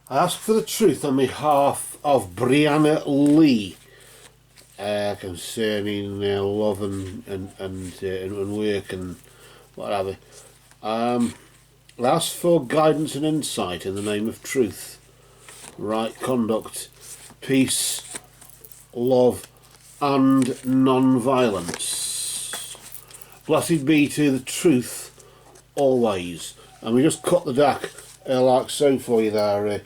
I ask for the truth on behalf of Brianna Lee concerning love and work and whatever. I ask for guidance and insight in the name of truth, right conduct, peace, love and non-violence. Blessed be to the truth always. And we just cut the deck like so for you there,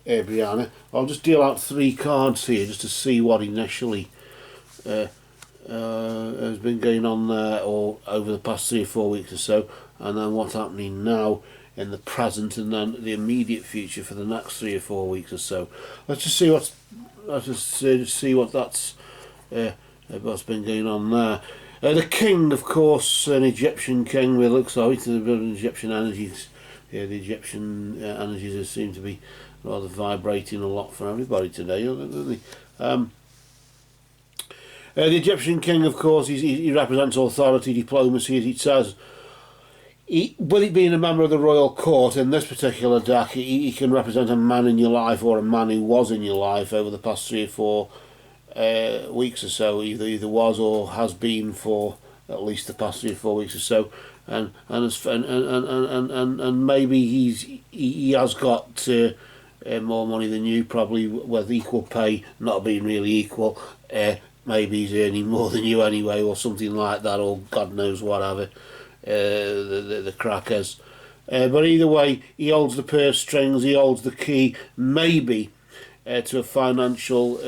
Brianna. I'll just deal out 3 cards here just to see what initially has been going on there or over the past 3 or 4 weeks or so, and then what's happening now in the present, and then the immediate future for the next 3 or 4 weeks or so. Let's just see what's what's been going on there. The king, of course, an Egyptian king. We look sorry to the Egyptian energies. Yeah, the Egyptian energies seem to be rather vibrating a lot for everybody today, don't they? The Egyptian king, of course, he represents authority, diplomacy, as it says. With it being a member of the royal court, in this particular deck, he can represent a man in your life or a man who was in your life over the past 3 or 4 weeks or so, either was or has been for at least the past 3 or 4 weeks or so, and maybe he has got more money than you, probably with equal pay not being really equal. Maybe he's earning more than you anyway, or something like that, or God knows whatever the crack is. But either way, he holds the purse strings, he holds the key, maybe to a financial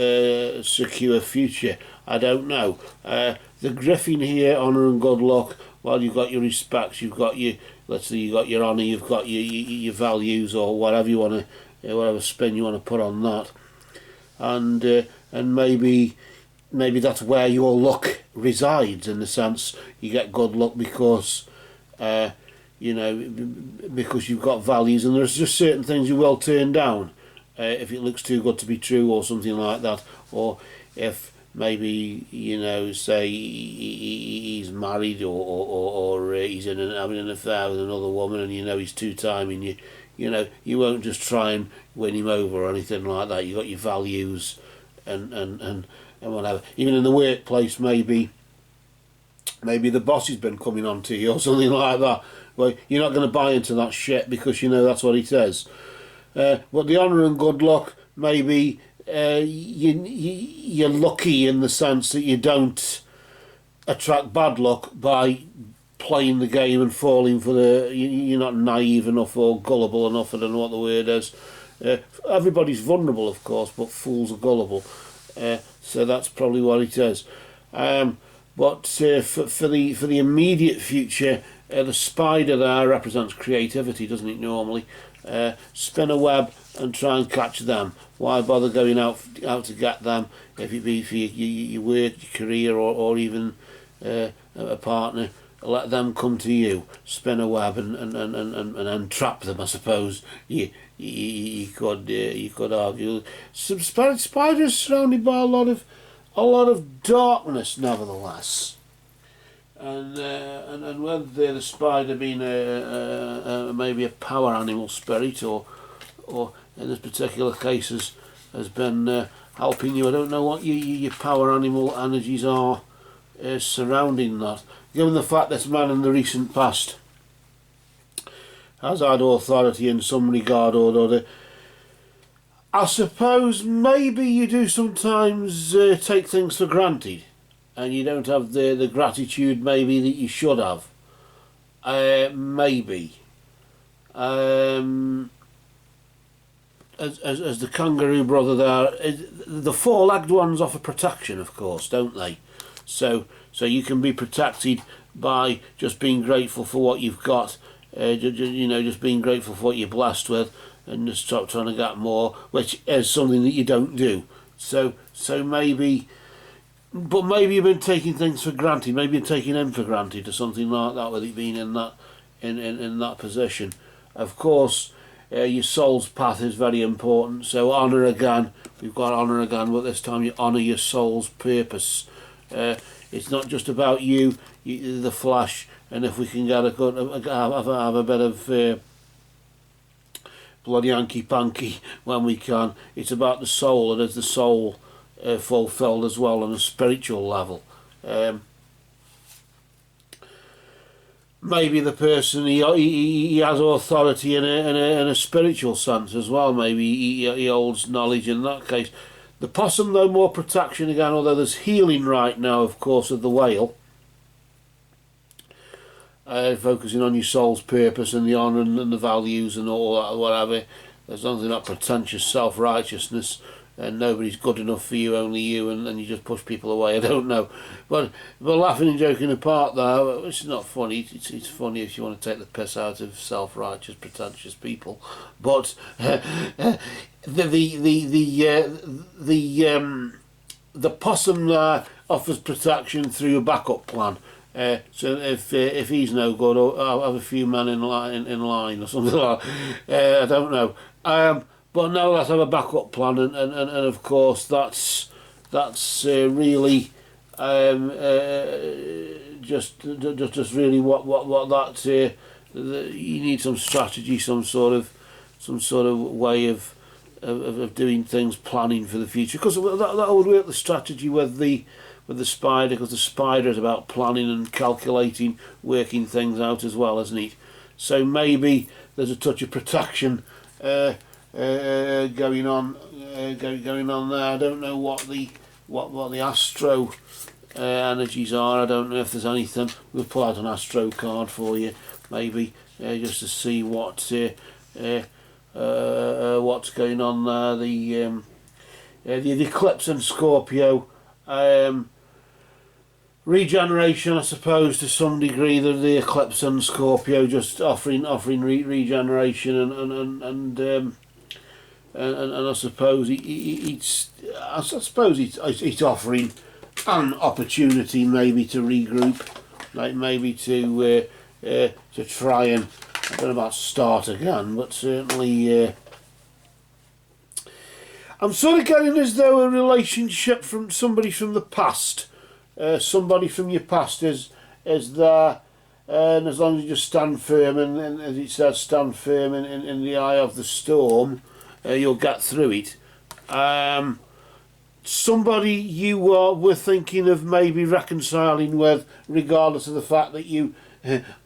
secure future. I don't know. The griffin here, honour and good luck. Well, you've got your respects, you've got your, let's say, you've got your honour, you've got your values, or whatever you want to, whatever spin you want to put on that, and maybe that's where your luck resides, in the sense you get good luck because because you've got values, and there's just certain things you will turn down if it looks too good to be true or something like that, or if maybe say he's married or he's having an affair with another woman, and he's two-timing you. You won't just try and win him over or anything like that. You've got your values and whatever. Even in the workplace, maybe the boss has been coming on to you or something like that. Well, you're not going to buy into that shit because that's what he says. But the honour and good luck, maybe you're lucky in the sense that you don't attract bad luck by playing the game and falling for you're not naive enough or gullible enough, I don't know what the word is. Everybody's vulnerable, of course, but fools are gullible. So that's probably what it is. But for the immediate future, the spider there represents creativity, doesn't it, normally? Spin a web and try and catch them. Why bother going out to get them if it be for your work, your career, or even a partner? Let them come to you. Spin a web and entrap them, I suppose. You could argue. Some spiders surrounded by a lot of darkness, nevertheless. And whether the spider being maybe a power animal spirit or in this particular case has been helping you, I don't know what your power animal energies are surrounding that. Given the fact this man in the recent past has had authority in some regard or other, I suppose maybe you do sometimes take things for granted, and you don't have the gratitude maybe that you should have. Maybe. As the kangaroo brother there, the 4-legged ones offer protection, of course, don't they? So you can be protected by just being grateful for what you've got, just being grateful for what you're blessed with, and just stop trying to get more, which is something that you don't do. So maybe, but maybe you've been taking things for granted. Maybe you're taking him for granted or something like that, with it being in that position. Of course, your soul's path is very important. So honour again. We've got honour again, but this time you honour your soul's purpose. It's not just about you, the flesh, and if we can get have a bit of bloody hanky-panky when we can. It's about the soul, and is the soul fulfilled as well on a spiritual level. Maybe the person, he has authority in a spiritual sense as well. Maybe he holds knowledge in that case. The possum, though, more protection again, although there's healing right now, of course, of the whale. Focusing on your soul's purpose and the honour and the values and all that, whatever. There's nothing like pretentious self-righteousness and nobody's good enough for you, only you, and you just push people away. I don't know. But laughing and joking apart, though, it's not funny. It's funny if you want to take the piss out of self-righteous, pretentious people. But the possum there offers protection through a backup plan. So if he's no good, I'll have a few men in line or something like that. I don't know. But no, let's have a backup plan, and of course that's really just really what that you need some strategy, some sort of way of doing things, planning for the future, because that would work the strategy with the spider, because the spider is about planning and calculating, working things out as well, isn't it? So maybe there's a touch of protection going on there. I don't know what the astro energies are. I don't know if there's anything. We'll pull out an astro card for you, maybe, just to see what's going on there. The eclipse in Scorpio. Regeneration, I suppose, to some degree. The eclipse in Scorpio just offering regeneration and I suppose it's offering an opportunity maybe to regroup, like maybe to try and, I don't know about start again, but certainly I'm sort of getting as though a relationship from somebody from the past, somebody from your past is there, and as long as you just stand firm, and as it says, stand firm in the eye of the storm, you'll get through it. Somebody you were thinking of maybe reconciling with, regardless of the fact that you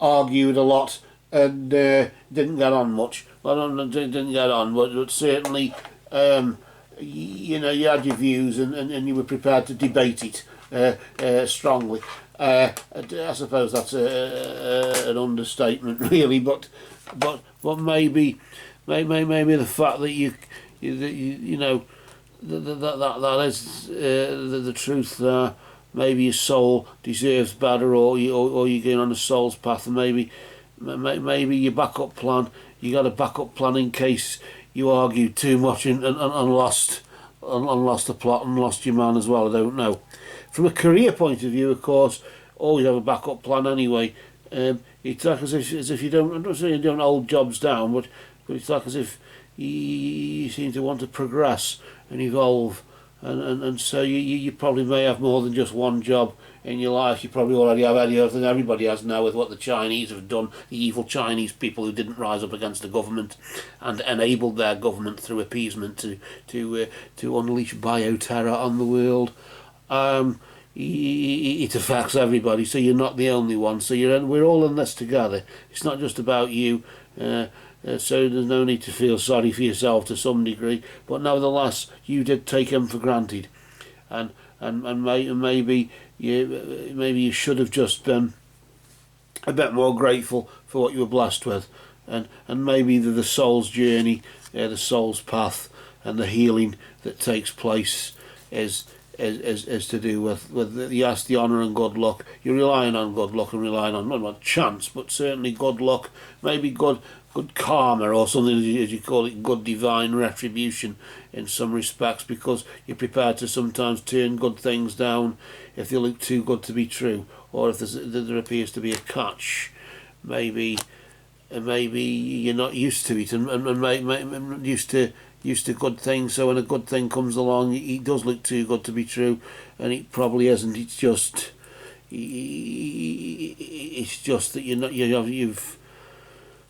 argued a lot and didn't get on much. Well, didn't get on, but certainly you know, you had your views and you were prepared to debate it strongly. I suppose that's an understatement, really, but maybe the fact that you know that is the truth there. Maybe your soul deserves better, or you're going on a soul's path, and maybe your backup plan. You got a backup plan in case you argued too much and lost the plot and lost your man as well. I don't know. From a career point of view, of course, always have a backup plan anyway. It's like as if you don't. I'm not saying you don't hold jobs down, but it's like as if you seem to want to progress and evolve, and so you probably may have more than just one job in your life. You probably already have any other than everybody has now with what the Chinese have done, the evil Chinese people who didn't rise up against the government and enabled their government through appeasement to unleash bioterror on the world. It affects everybody, so you're not the only one. So we're all in this together. It's not just about you. So there's no need to feel sorry for yourself to some degree, but nevertheless, you did take him for granted, and maybe you should have just been a bit more grateful for what you were blessed with, and maybe the soul's journey, the soul's path, and the healing that takes place is to do with yes, the honour and good luck. You're relying on good luck and relying on not chance, but certainly good luck, maybe good karma or something, as you call it, good divine retribution in some respects, because you're prepared to sometimes turn good things down if they look too good to be true, or if there appears to be a catch. Maybe you're not used to it and used to good things, so when a good thing comes along, it does look too good to be true, and it probably isn't. It's just that you've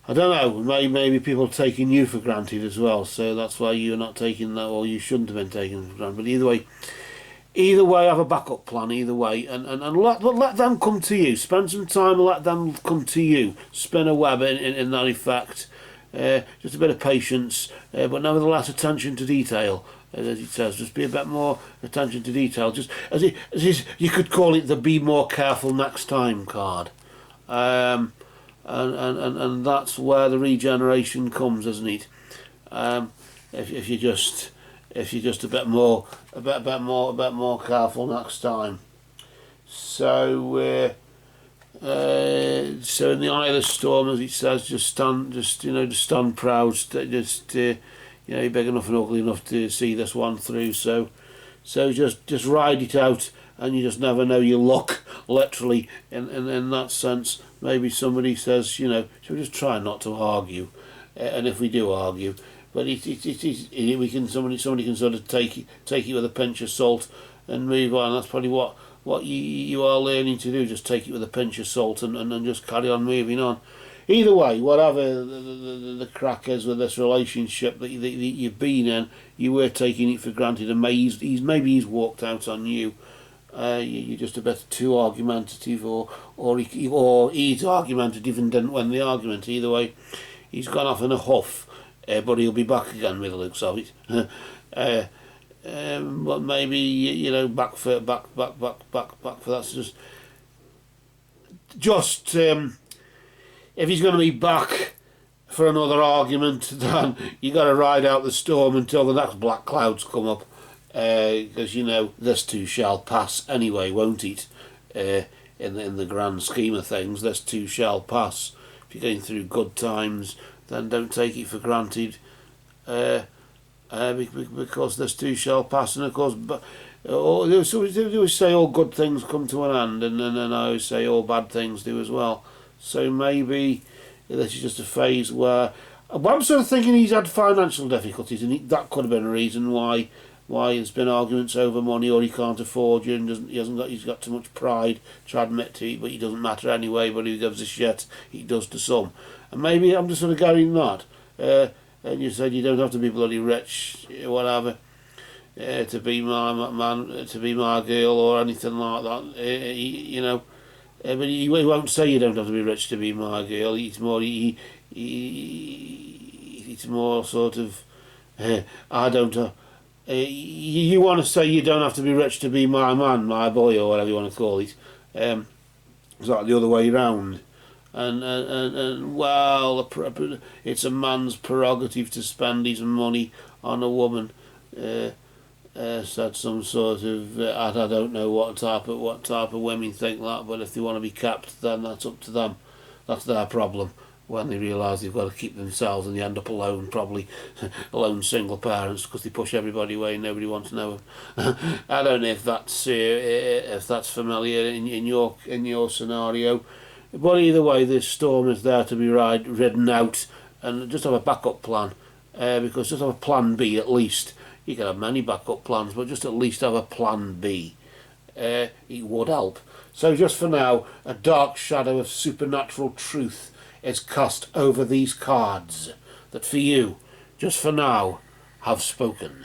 I don't know, maybe people are taking you for granted as well, so that's why you're not taking that, or you shouldn't have been taken for granted. But either way, have a backup plan, either way, and let them come to you. Spend some time and let them come to you. Spin a web in that effect. Just a bit of patience, but nevertheless attention to detail. As it says, just be a bit more attention to detail. Just you could call it the "be more careful next time" card. And that's where the regeneration comes, isn't it? If you're just a bit more careful next time. So so in the eye of the storm, as it says, just stand proud. You're big enough and ugly enough to see this one through. So just ride it out, and you just never know your luck, literally, in that sense. Maybe somebody says, should we just try not to argue? And if we do argue, but somebody can sort of take it with a pinch of salt and move on. That's probably what you are learning to do. Just take it with a pinch of salt and just carry on moving on. Either way, whatever the crack is with this relationship that you've been in, you were taking it for granted, and maybe he's walked out on you. You're just a bit too argumentative, or he's argumentative and didn't win the argument. Either way, he's gone off in a huff, but he'll be back again with the looks of it. But maybe back for that's just if he's going to be back for another argument, then you got to ride out the storm until the next black clouds come up. Because this too shall pass anyway, won't it? In the grand scheme of things, this too shall pass. If you're going through good times, then don't take it for granted, because this too shall pass. And of course, they always say all good things come to an end, and then I always say all bad things do as well. So maybe this is just a phase where I'm sort of thinking he's had financial difficulties, and that could have been a reason why there's been arguments over money, or he can't afford you, and he's got too much pride to admit to it, but he doesn't matter anyway, but he gives a shit. He does to some. And maybe I'm just sort of getting that. And you said you don't have to be bloody rich, whatever, to be my man, to be my girl, or anything like that. But he won't say you don't have to be rich to be my girl. It's more it's more sort of I don't. You want to say you don't have to be rich to be my man, my boy, or whatever you want to call it. It's like the other way round. And well, it's a man's prerogative to spend his money on a woman. Said some sort of I don't know what type of women think that, but if they want to be kept, then that's up to them. That's their problem. When they realise they've got to keep themselves, and they end up alone, probably alone single parents, because they push everybody away and nobody wants to know them. I don't know if that's familiar in your scenario, but either way, this storm is there to be ridden out, and just have a backup plan, because just have a plan B at least. You can have many backup plans, but just at least have a plan B. It would help. So just for now, a dark shadow of supernatural truth is cast over these cards that for you, just for now, have spoken.